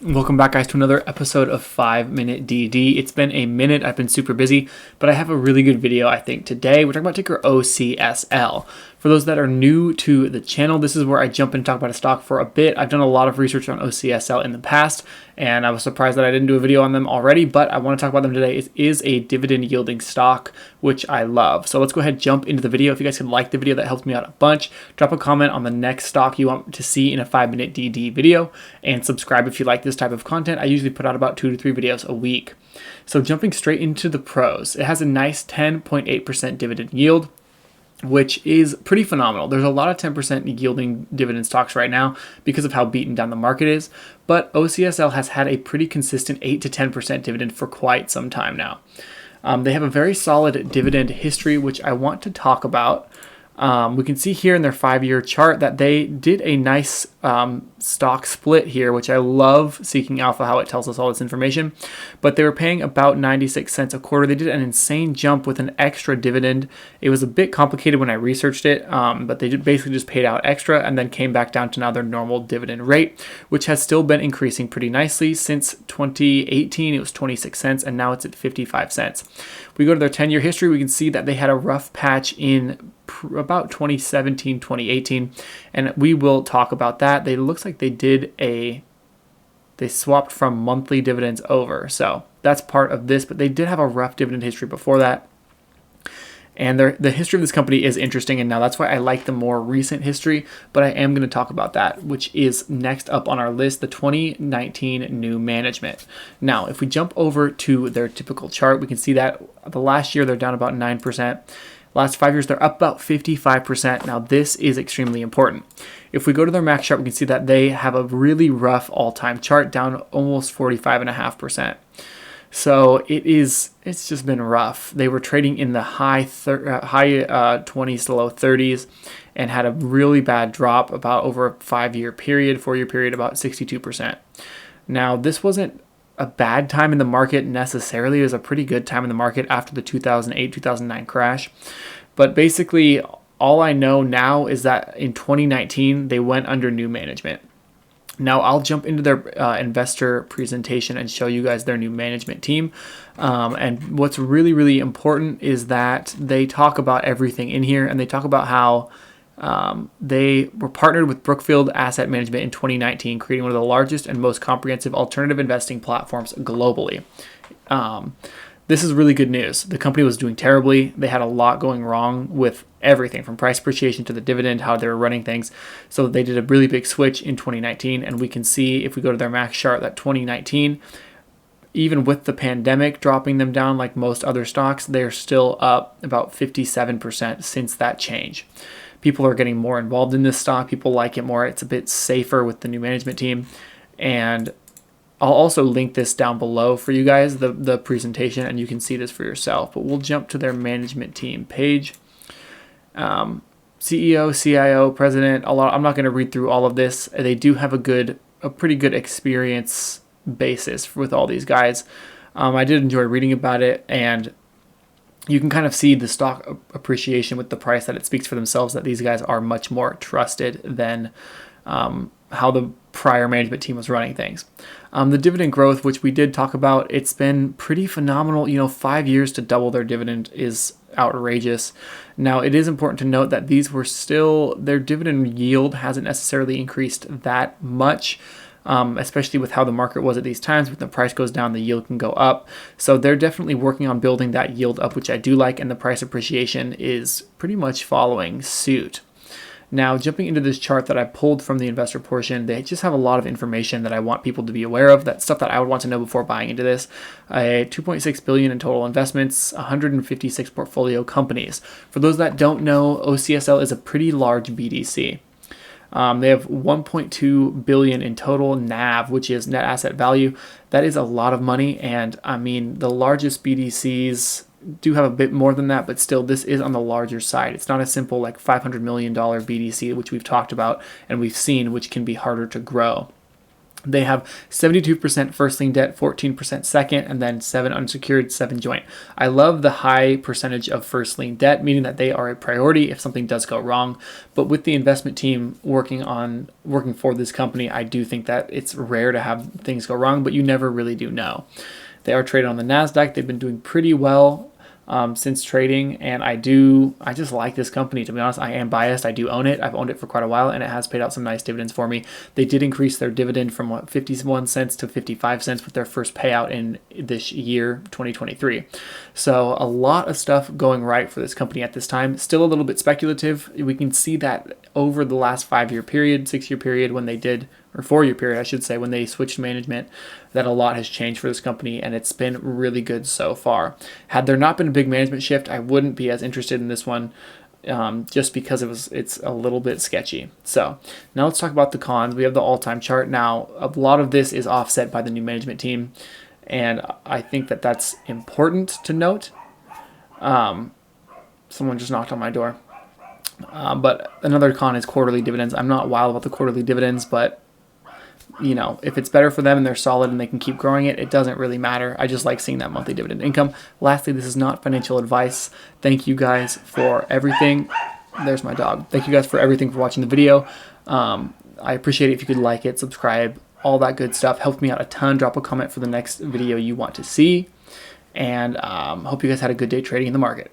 Welcome back, guys, to another episode of 5-Minute DD. It's been a minute. I've been super busy, but I have a really good video, I think, today. We're talking about ticker OCSL. For those that are new to the channel, this is where I jump in and talk about a stock for a bit. I've done a lot of research on OCSL in the past, and I was surprised that I didn't do a video on them already, but I want to talk about them today. It is a dividend-yielding stock, which I love. So let's go ahead and jump into the video. If you guys can like the video, that helps me out a bunch. Drop a comment on the next stock you want to see in a 5-minute DD video, and subscribe if you like this type of content. I usually put out about 2 to 3 videos a week. So jumping straight into the pros, it has a nice 10.8% dividend yield, which is pretty phenomenal. There's a lot of 10% yielding dividend stocks right now because of how beaten down the market is, but OCSL has had a pretty consistent 8 to 10% dividend for quite some time now. They have a very solid dividend history, which I want to talk about. We can see here in their 5-year chart that they did a nice stock split here, which I love Seeking Alpha, how it tells us all this information. But they were paying about 96 cents a quarter. They did an insane jump with an extra dividend. It was a bit complicated when I researched it, but they basically just paid out extra and then came back down to now their normal dividend rate, which has still been increasing pretty nicely. Since 2018, it was 26 cents, and now it's at 55 cents. We go to their 10-year history, we can see that they had a rough patch in about 2017, 2018, and we will talk about that. It looks like they swapped from monthly dividends over, so that's part of this, but they did have a rough dividend history before that. And the history of this company is interesting, and now that's why I like the more recent history, but I am going to talk about that, which is next up on our list, the 2019 new management. Now, if we jump over to their typical chart, we can see that the last year they're down about 9%. Last 5 years, they're up about 55%. Now, this is extremely important. If we go to their max chart, we can see that they have a really rough all-time chart, down almost 45.5%. So it's just been rough. They were trading in the high 20s to low 30s and had a really bad drop about over a 4-year period, about 62%. Now, this wasn't a bad time in the market necessarily. It was a pretty good time in the market after the 2008-2009 crash. But basically, all I know now is that in 2019, they went under new management. Now, I'll jump into their investor presentation and show you guys their new management team. And what's really, really important is that they talk about everything in here, and they talk about how they were partnered with Brookfield Asset Management in 2019, creating one of the largest and most comprehensive alternative investing platforms globally. This is really good news. The company was doing terribly. They had a lot going wrong with everything from price appreciation to the dividend, how they were running things. So they did a really big switch in 2019. And we can see if we go to their max chart that 2019, even with the pandemic dropping them down like most other stocks, they're still up about 57% since that change. People are getting more involved in this stock. People like it more. It's a bit safer with the new management team. And I'll also link this down below for you guys, the presentation, and you can see this for yourself. But we'll jump to their management team page. CEO, CIO, president, I'm not going to read through all of this. They do have a pretty good experience basis with all these guys. I did enjoy reading about it, and you can kind of see the stock appreciation with the price that it speaks for themselves, that these guys are much more trusted than how the prior management team was running things. The dividend growth, which we did talk about, it's been pretty phenomenal. 5 years to double their dividend is outrageous. Now, it is important to note that their dividend yield hasn't necessarily increased that much, especially with how the market was at these times. When the price goes down, the yield can go up. So they're definitely working on building that yield up, which I do like, and the price appreciation is pretty much following suit. Now, jumping into this chart that I pulled from the investor portion, they just have a lot of information that I want people to be aware of. That's stuff that I would want to know before buying into this. $2.6 billion in total investments, 156 portfolio companies. For those that don't know, OCSL is a pretty large BDC. They have 1.2 billion in total NAV, which is net asset value. That is a lot of money, and I mean the largest BDCs do have a bit more than that, but still this is on the larger side. It's not a simple like $500 million BDC, which we've talked about and we've seen, which can be harder to grow. They have 72% first lien debt, 14% second, and then 7 unsecured, 7 joint. I love the high percentage of first lien debt, meaning that they are a priority if something does go wrong. But with the investment team working for this company, I do think that it's rare to have things go wrong, but you never really do know. They are traded on the NASDAQ. They've been doing pretty well since trading, and I just like this company. To be honest, I am biased. I do own it. I've owned it for quite a while, and it has paid out some nice dividends for me. They did increase their dividend from 51 cents to 55 cents with their first payout in this year, 2023. So a lot of stuff going right for this company at this time. Still a little bit speculative. We can see that over the last 5-year period, 6-year period when they did, or 4-year period, I should say, when they switched management, that a lot has changed for this company, and it's been really good so far. Had there not been a big management shift, I wouldn't be as interested in this one, just because it's a little bit sketchy. So now let's talk about the cons. We have the all-time chart. Now, a lot of this is offset by the new management team, and I think that that's important to note. Someone just knocked on my door. But another con is quarterly dividends. I'm not wild about the quarterly dividends, but if it's better for them and they're solid and they can keep growing it, it doesn't really matter. I just like seeing that monthly dividend income. Lastly, this is not financial advice. Thank you guys for everything. There's my dog. Thank you guys for everything for watching the video. I appreciate it if you could like it, subscribe, all that good stuff. Helps me out a ton. Drop a comment for the next video you want to see. And hope you guys had a good day trading in the market.